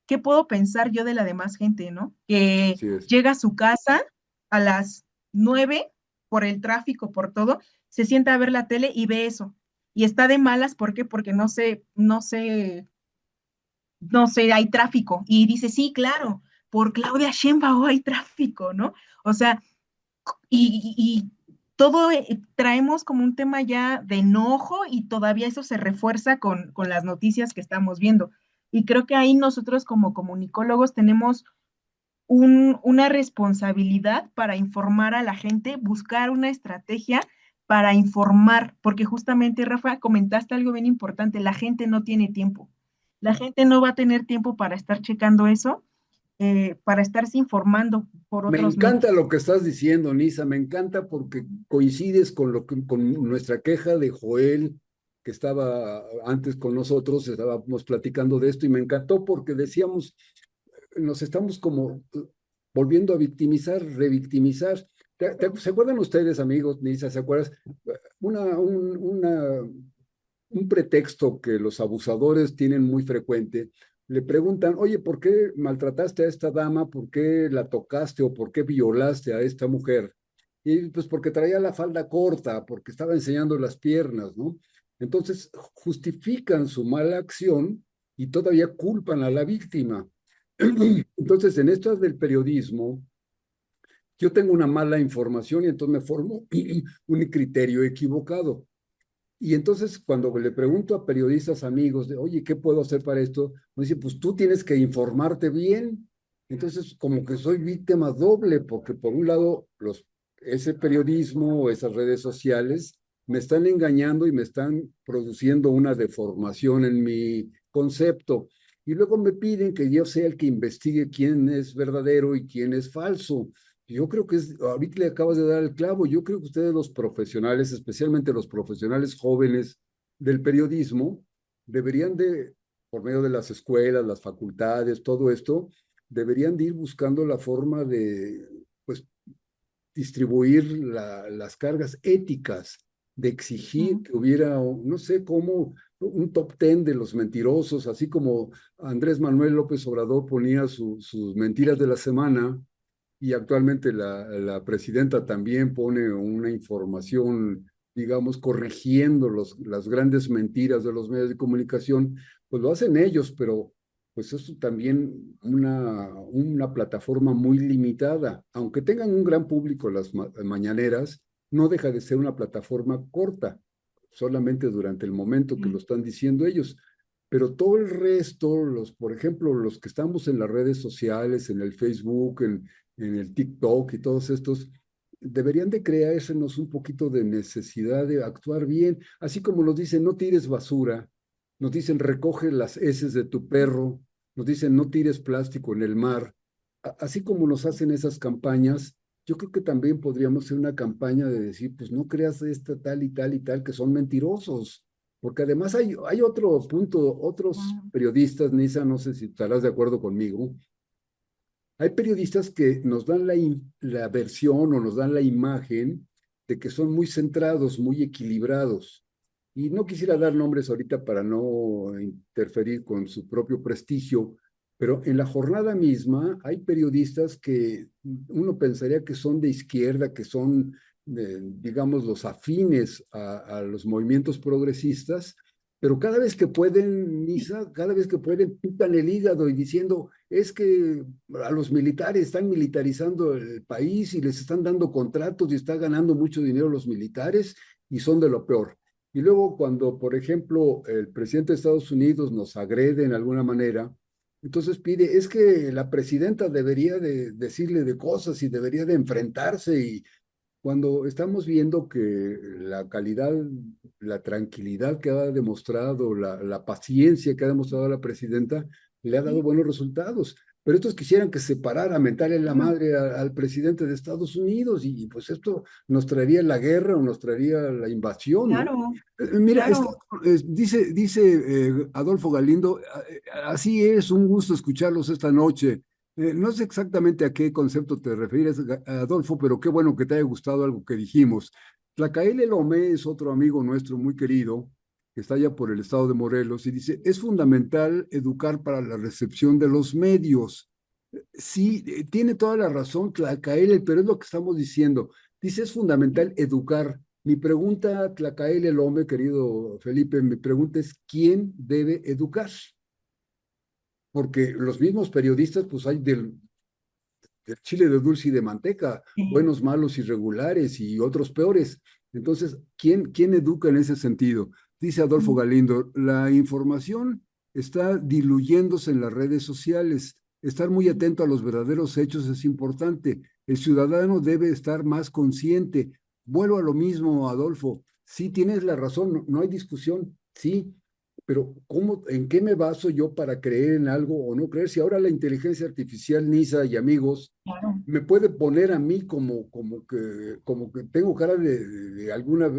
¿qué puedo pensar yo de la demás gente, no? Que Así es. llega a su casa a las 9 por el tráfico, por todo, se sienta a ver la tele y ve eso. Y está de malas, ¿por qué? Porque no sé, hay tráfico. Y dice, sí, claro, por Claudia Sheinbaum hay tráfico, ¿no? O sea, y todo traemos como un tema ya de enojo y todavía eso se refuerza con las noticias que estamos viendo. Y creo que ahí nosotros como comunicólogos tenemos una responsabilidad para informar a la gente, buscar una estrategia para informar, porque justamente, Rafa, comentaste algo bien importante, la gente no tiene tiempo. La gente no va a tener tiempo para estar checando eso, para estarse informando por Me otros encanta medios. lo que estás diciendo, Nisa, me encanta porque coincides con con nuestra queja de Joel, que estaba antes con nosotros, estábamos platicando de esto, y me encantó porque decíamos, nos estamos como volviendo a victimizar, revictimizar. ¿Se acuerdan ustedes, amigos, Nisa, se acuerdas? Una, un, una, un pretexto que los abusadores tienen muy frecuente. Le preguntan, oye, ¿por qué maltrataste a esta dama? ¿Por qué la tocaste o por qué violaste a esta mujer? Y pues porque traía la falda corta, porque estaba enseñando las piernas, ¿no? Entonces justifican su mala acción y todavía culpan a la víctima. Entonces, en esto del periodismo, yo tengo una mala información y entonces me formo un criterio equivocado. Y entonces cuando le pregunto a periodistas amigos de, oye, ¿qué puedo hacer para esto? Me dice, pues tú tienes que informarte bien. Entonces, como que soy víctima doble, porque por un lado, ese periodismo o esas redes sociales me están engañando y me están produciendo una deformación en mi concepto. Y luego me piden que yo sea el que investigue quién es verdadero y quién es falso. Yo creo que ahorita le acabas de dar el clavo, yo creo que ustedes los profesionales, especialmente los profesionales jóvenes del periodismo, deberían de, por medio de las escuelas, las facultades, todo esto, deberían de ir buscando la forma de, pues, distribuir las cargas éticas, de exigir Mm. que hubiera, no sé cómo, un top ten de los mentirosos, así como Andrés Manuel López Obrador ponía sus mentiras de la semana, y actualmente la presidenta también pone una información, digamos, corrigiendo las grandes mentiras de los medios de comunicación, pues lo hacen ellos, pero pues es también una plataforma muy limitada. Aunque tengan un gran público las mañaneras, no deja de ser una plataforma corta, solamente durante el momento que lo están diciendo ellos. Pero todo el resto, por ejemplo, los que estamos en las redes sociales, en el Facebook, en el TikTok y todos estos, deberían de creársenos un poquito de necesidad de actuar bien, así como nos dicen, no tires basura, nos dicen, recoge las heces de tu perro, nos dicen, no tires plástico en el mar. Así como nos hacen esas campañas, yo creo que también podríamos hacer una campaña de decir, pues no creas esta tal y tal y tal, que son mentirosos. Porque además hay otro punto, otros Wow. periodistas, Nisa, no sé si estarás de acuerdo conmigo, hay periodistas que nos dan la versión o nos dan la imagen de que son muy centrados, muy equilibrados. Y no quisiera dar nombres ahorita para no interferir con su propio prestigio, pero en la jornada misma hay periodistas que uno pensaría que son de izquierda, que son, digamos, los afines a los movimientos progresistas, pero cada vez que pueden, Misa, cada vez que pueden, pican el hígado y diciendo, es que a los militares están militarizando el país y les están dando contratos y está ganando mucho dinero los militares y son de lo peor. Y luego cuando, por ejemplo, el presidente de Estados Unidos nos agrede en alguna manera, entonces pide, es que la presidenta debería de decirle de cosas y debería de enfrentarse, y cuando estamos viendo que la calidad, la tranquilidad que ha demostrado, la paciencia que ha demostrado la presidenta, le ha dado Sí, buenos resultados. Pero estos quisieran que se parara a mentarle la claro, madre al presidente de Estados Unidos, y pues esto nos traería la guerra o nos traería la invasión, ¿no? claro, Mira, claro. dice Adolfo Galindo, así es, un gusto escucharlos esta noche. No sé exactamente a qué concepto te refieres, Adolfo, pero qué bueno que te haya gustado algo que dijimos. Tlacael Lomé es otro amigo nuestro muy querido, que está allá por el estado de Morelos, y dice, es fundamental educar para la recepción de los medios. Sí, tiene toda la razón, Tlacaele, pero es lo que estamos diciendo. Dice, es fundamental educar. Mi pregunta, Tlacaele Lome, querido Felipe, mi pregunta es, ¿quién debe educar? Porque los mismos periodistas, pues hay del chile de dulce y de manteca, Sí, buenos, malos, irregulares y otros peores. Entonces, ¿quién educa en ese sentido? Dice Adolfo sí, Galindo, la información está diluyéndose en las redes sociales. Estar muy sí, atento a los verdaderos hechos es importante. El ciudadano debe estar más consciente. Vuelvo a lo mismo, Adolfo. Sí, tienes la razón, no hay discusión. Sí, pero en qué me baso yo para creer en algo o no creer? Si ahora la inteligencia artificial, Nisa y amigos, claro. me puede poner a mí como que tengo cara de alguna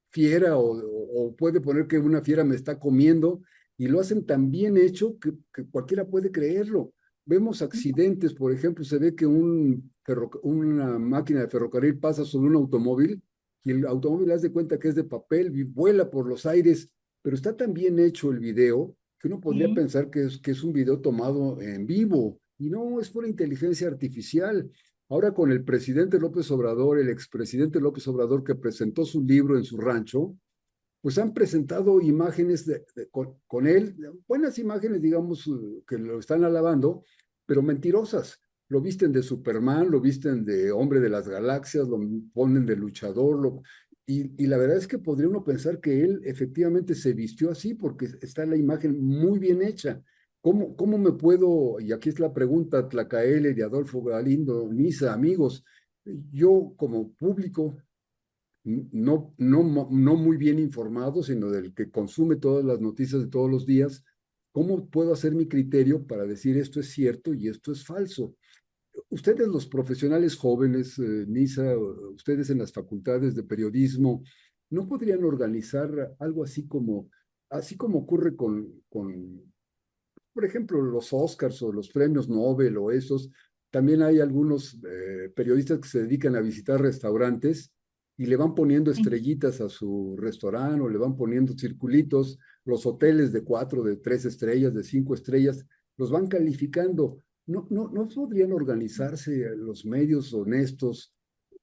fiera o puede poner que una fiera me está comiendo y lo hacen tan bien hecho que cualquiera puede creerlo. Vemos accidentes, por ejemplo, se ve que una máquina de ferrocarril pasa sobre un automóvil y el automóvil hace de cuenta que es de papel y vuela por los aires, pero está tan bien hecho el video que uno podría Sí, pensar que es un video tomado en vivo, y no, es por inteligencia artificial. Ahora con el presidente López Obrador, el expresidente López Obrador que presentó su libro en su rancho, pues han presentado imágenes con él, buenas imágenes, digamos, que lo están alabando, pero mentirosas. Lo visten de Superman, lo visten de hombre de las galaxias, lo ponen de luchador, y la verdad es que podría uno pensar que él efectivamente se vistió así porque está la imagen muy bien hecha. ¿Cómo me puedo, y aquí es la pregunta, Tlacaele de Adolfo Galindo, Misa, amigos, yo como público no muy bien informado, sino del que consume todas las noticias de todos los días, ¿cómo puedo hacer mi criterio para decir esto es cierto y esto es falso? Ustedes, los profesionales jóvenes, Nisa, ustedes en las facultades de periodismo, ¿no podrían organizar algo así como ocurre por ejemplo, los Oscars o los premios Nobel o esos? También hay algunos periodistas que se dedican a visitar restaurantes y le van poniendo sí. estrellitas a su restaurante o le van poniendo circulitos, los hoteles de 4, de 3 estrellas, de 5 estrellas, los van calificando. ¿No podrían organizarse los medios honestos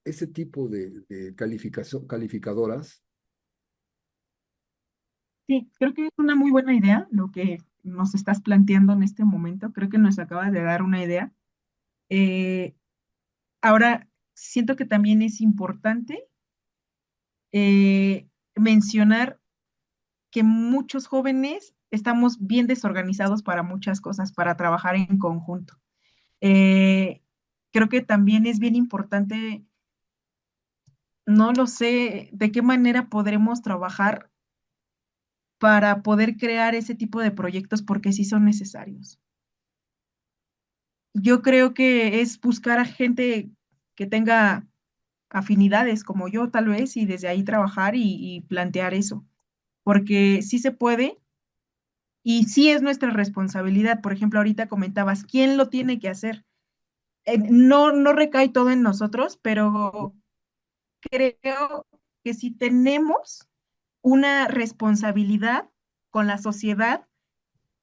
ese tipo de calificadoras? Sí, creo que es una muy buena idea lo que nos estás planteando en este momento. Creo que nos acabas de dar una idea. Eh, Ahora, siento que también es importante mencionar que muchos jóvenes estamos bien desorganizados para muchas cosas, para trabajar en conjunto. Eh, Creo que también es bien importante, no lo sé, de qué manera podremos trabajar para poder crear ese tipo de proyectos porque sí son necesarios. Yo creo que es buscar a gente que tenga afinidades como yo, tal vez, y desde ahí trabajar y plantear eso, porque sí se puede y sí es nuestra responsabilidad. Por ejemplo, ahorita comentabas, ¿quién lo tiene que hacer? No recae todo en nosotros, pero creo que si tenemos una responsabilidad con la sociedad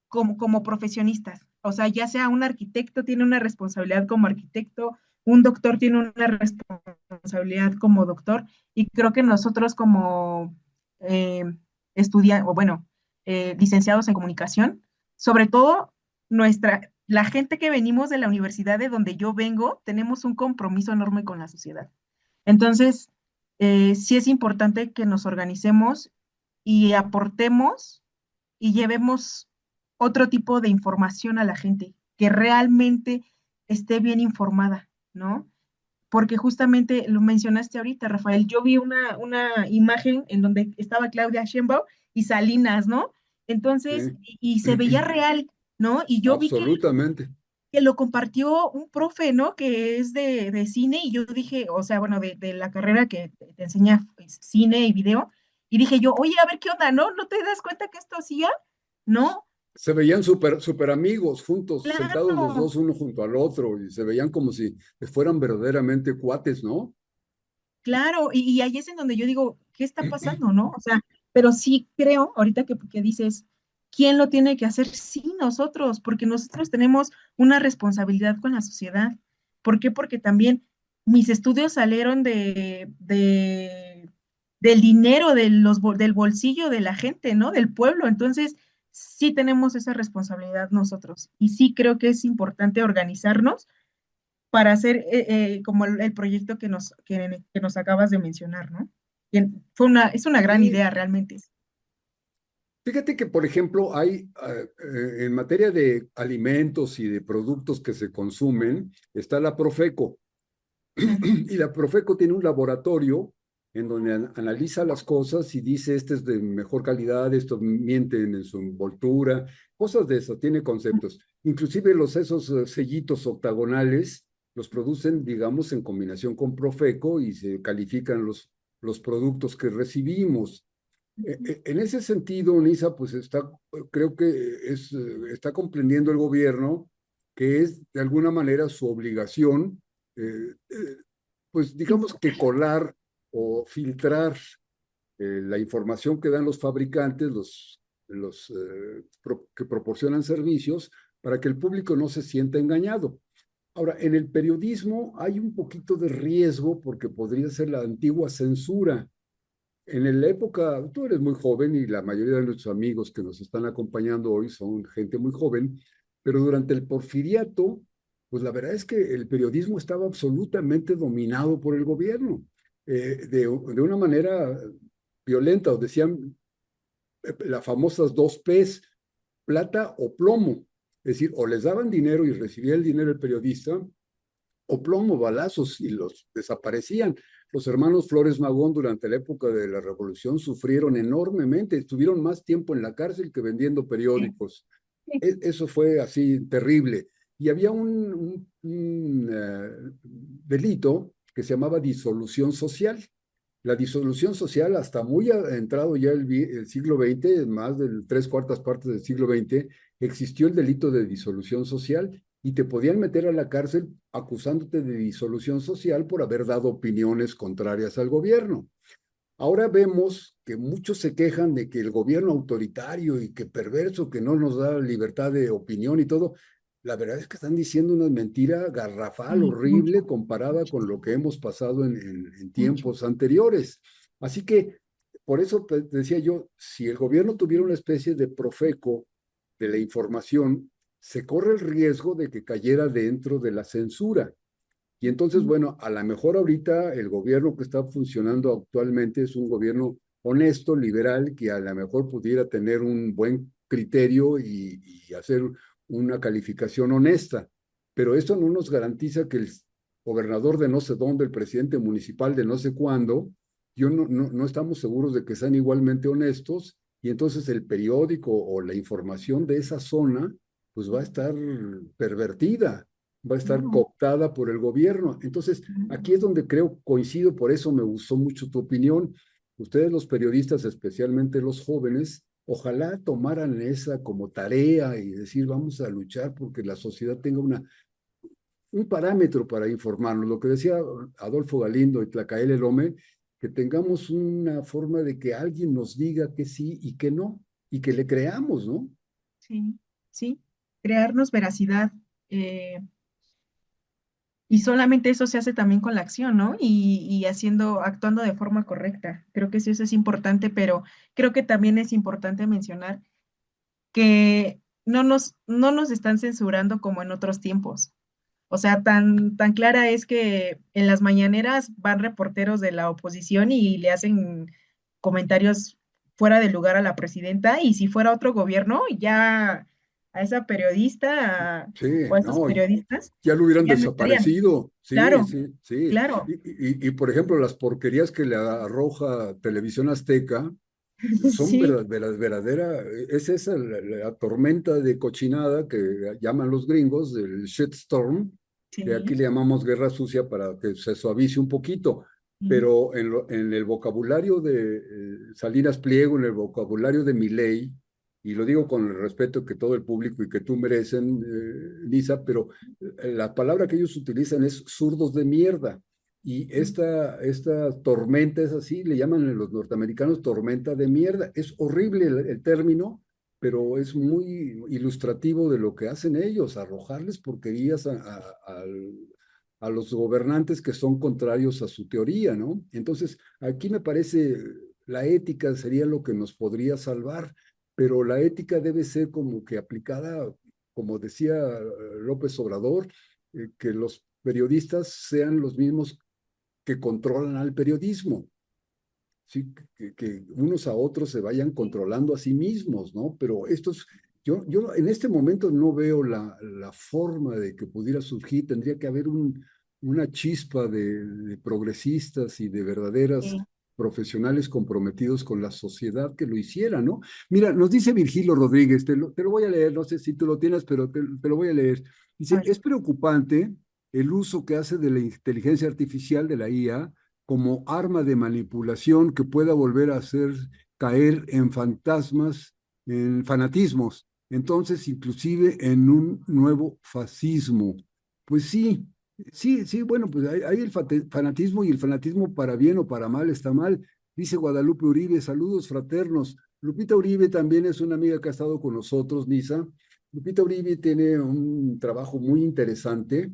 como profesionistas. O sea, ya sea un arquitecto tiene una responsabilidad como arquitecto, un doctor tiene una responsabilidad como doctor, y creo que nosotros como eh, estudiantes, o bueno, licenciados en comunicación, sobre todo la gente que venimos de la universidad de donde yo vengo, tenemos un compromiso enorme con la sociedad. Entonces, sí es importante que nos organicemos y aportemos y llevemos otro tipo de información a la gente, que realmente esté bien informada, ¿no? Porque justamente lo mencionaste ahorita, Rafael, yo vi una imagen en donde estaba Claudia Sheinbaum y Salinas, ¿no? Entonces, Sí, y se veía real, ¿no? Y yo vi absolutamente. que lo compartió un profe, ¿no? Que es de cine y yo dije, o sea, bueno, de la carrera que te enseña pues, cine y video, y dije yo, oye, a ver qué onda, ¿no? ¿No te das cuenta que esto hacía? ¿No? Se veían súper amigos juntos, sentados los Claro, dos uno junto al otro, y se veían como si fueran verdaderamente cuates, ¿no? claro, y ahí es en donde yo digo, ¿qué está pasando, no? O sea, pero sí creo, ahorita que dices, ¿quién lo tiene que hacer? Sí, nosotros, porque nosotros tenemos una responsabilidad con la sociedad. ¿Por qué? Porque también mis estudios salieron del dinero del bolsillo de la gente, ¿no? Del pueblo. Entonces, sí tenemos esa responsabilidad nosotros. Y sí creo que es importante organizarnos para hacer como el proyecto que nos acabas de mencionar, ¿no? Es una gran Sí, idea realmente. fíjate que, por ejemplo, hay en materia de alimentos y de productos que se consumen, está la Profeco. Ujú. Y la Profeco tiene un laboratorio en donde analiza las cosas y dice, este es de mejor calidad, esto mienten en su envoltura, cosas de eso, tiene conceptos. Inclusive esos sellitos octagonales los producen, digamos, en combinación con Profeco y se califican los productos que recibimos. En ese sentido, Nisa, pues creo que está comprendiendo el gobierno que es de alguna manera su obligación, pues digamos que colar o filtrar la información que dan los fabricantes, que proporcionan servicios, para que el público no se sienta engañado. Ahora, en el periodismo hay un poquito de riesgo porque podría ser la antigua censura. En la época, tú eres muy joven y la mayoría de nuestros amigos que nos están acompañando hoy son gente muy joven, pero durante el porfiriato, pues la verdad es que el periodismo estaba absolutamente dominado por el gobierno, de una manera violenta, o decían las famosas dos P's, plata o plomo. Es decir, o les daban dinero y recibía el dinero el periodista, o plomo, balazos, y los desaparecían. Los hermanos Flores Magón durante la época de la Revolución sufrieron enormemente, estuvieron más tiempo en la cárcel que vendiendo Sí, periódicos. sí. Eso fue así terrible. Y había delito que se llamaba disolución social. La disolución social, hasta muy entrado ya el siglo XX, más de tres cuartas partes del siglo XX, existió el delito de disolución social y te podían meter a la cárcel acusándote de disolución social por haber dado opiniones contrarias al gobierno. Ahora vemos que muchos se quejan de que el gobierno autoritario y que perverso, que no nos da libertad de opinión y todo. La verdad es que están diciendo una mentira garrafal, Sí, horrible, mucho, comparada con lo que hemos pasado en mucho. tiempos anteriores. Así que, por eso decía yo, si el gobierno tuviera una especie de profeco de la información, se corre el riesgo de que cayera dentro de la censura. Y entonces, bueno, a lo mejor ahorita el gobierno que está funcionando actualmente es un gobierno honesto, liberal, que a lo mejor pudiera tener un buen criterio y hacer una calificación honesta. Pero esto no nos garantiza que el gobernador de no sé dónde, el presidente municipal de no sé cuándo, no estamos seguros de que sean igualmente honestos y entonces el periódico o la información de esa zona pues va a estar pervertida, va a estar Claro. cooptada por el gobierno. Entonces, aquí es donde creo coincido, por eso me gustó mucho tu opinión. Ustedes los periodistas, especialmente los jóvenes, ojalá tomaran esa como tarea y decir, vamos a luchar porque la sociedad tenga un parámetro para informarnos. Lo que decía Adolfo Galindo y Tlacael Lome, que tengamos una forma de que alguien nos diga que sí y que no, y que le creamos, ¿no? Sí, sí. Crearnos veracidad. eh, y solamente eso se hace también con la acción, ¿no? Y actuando de forma correcta. Creo que sí, eso es importante, pero creo que también es importante mencionar que no nos están censurando como en otros tiempos. O sea, tan clara es que en las mañaneras van reporteros de la oposición y le hacen comentarios fuera de lugar a la presidenta, y si fuera otro gobierno, ya a esa periodista Sí, o a esos no, periodistas ya lo hubieran ya no estarían. desaparecido. Sí, Claro, sí, sí. claro. Por ejemplo, las porquerías que le arroja Televisión Azteca son Sí, verdadera, es esa la tormenta de cochinada que llaman los gringos, el shitstorm, que aquí sí, le llamamos guerra sucia para que se suavice un poquito. sí, Pero en el vocabulario de Salinas Pliego, en el vocabulario de Milei, y lo digo con el respeto que todo el público y que tú merecen, Lisa, pero la palabra que ellos utilizan es zurdos de mierda. Y esta tormenta es así, le llaman los norteamericanos tormenta de mierda. Es horrible el término, pero es muy ilustrativo de lo que hacen ellos, arrojarles porquerías a los gobernantes que son contrarios a su teoría, ¿no? Entonces, aquí me parece la ética sería lo que nos podría salvar, pero la ética debe ser como que aplicada, como decía López Obrador, que los periodistas sean los mismos que controlan al periodismo, ¿sí? Que unos a otros se vayan controlando a sí mismos, ¿no? Pero yo en este momento no veo la forma de que pudiera surgir, tendría que haber una chispa de progresistas y de verdaderas Sí. profesionales comprometidos con la sociedad que lo hiciera, ¿no? Mira, nos dice Virgilio Rodríguez, te lo voy a leer, no sé si tú lo tienes, pero te lo voy a leer. A Dice, ver. es preocupante el uso que hace de la inteligencia artificial, de la IA, como arma de manipulación que pueda volver a hacer caer en fantasmas, en fanatismos, entonces inclusive en un nuevo fascismo. Pues sí, sí, sí, bueno, pues hay el fanatismo y el fanatismo para bien o para mal está mal. Dice Guadalupe Uribe, saludos fraternos. Lupita Uribe también es una amiga que ha estado con nosotros, Nisa. Lupita Uribe tiene un trabajo muy interesante,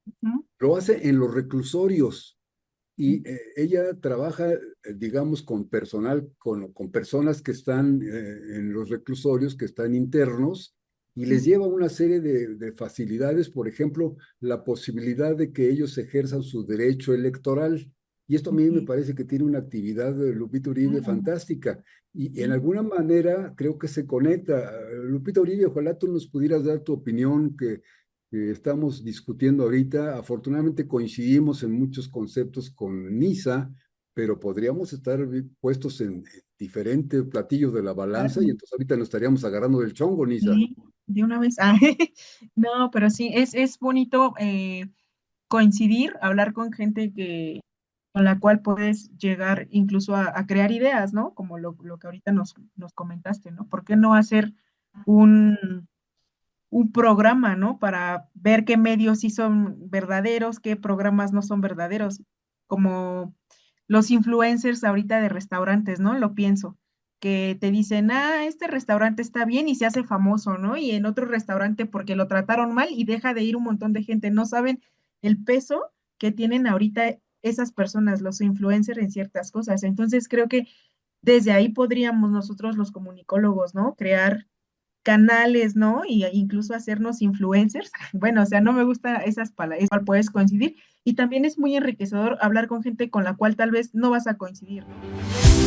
Ujú. lo hace en los reclusorios y ella trabaja, digamos, con personal, con personas que están en los reclusorios, que están internos, y les Sí. lleva una serie de facilidades, por ejemplo, la posibilidad de que ellos ejerzan su derecho electoral. Y esto a mí me Ok. parece que tiene una actividad de Lupita Uribe Mm, fantástica. Y en sí. alguna manera creo que se conecta. Lupita Uribe, ojalá tú nos pudieras dar tu opinión, que estamos discutiendo ahorita. Afortunadamente coincidimos en muchos conceptos con NISA, pero podríamos estar puestos en diferentes platillos de la balanza y Claro. entonces ahorita nos estaríamos agarrando del chongo, NISA. Sí, de una vez. Ah, no, pero sí, es bonito coincidir, hablar con gente con la cual puedes llegar incluso a crear ideas, ¿no? Como lo que ahorita nos comentaste, ¿no? ¿Por qué no hacer un, un programa, ¿no? Para ver qué medios sí son verdaderos, qué programas no son verdaderos, como los influencers ahorita de restaurantes, ¿no? Lo pienso, que te dicen, este restaurante está bien y se hace famoso, ¿no? Y en otro restaurante porque lo trataron mal y deja de ir un montón de gente, no saben el peso que tienen ahorita esas personas, los influencers en ciertas cosas. Entonces creo que desde ahí podríamos nosotros los comunicólogos, ¿no? Crear canales, ¿no? Y incluso hacernos influencers. Bueno, o sea, no me gusta esas palabras, cual puedes coincidir. Y también es muy enriquecedor hablar con gente con la cual tal vez no vas a coincidir, ¿no?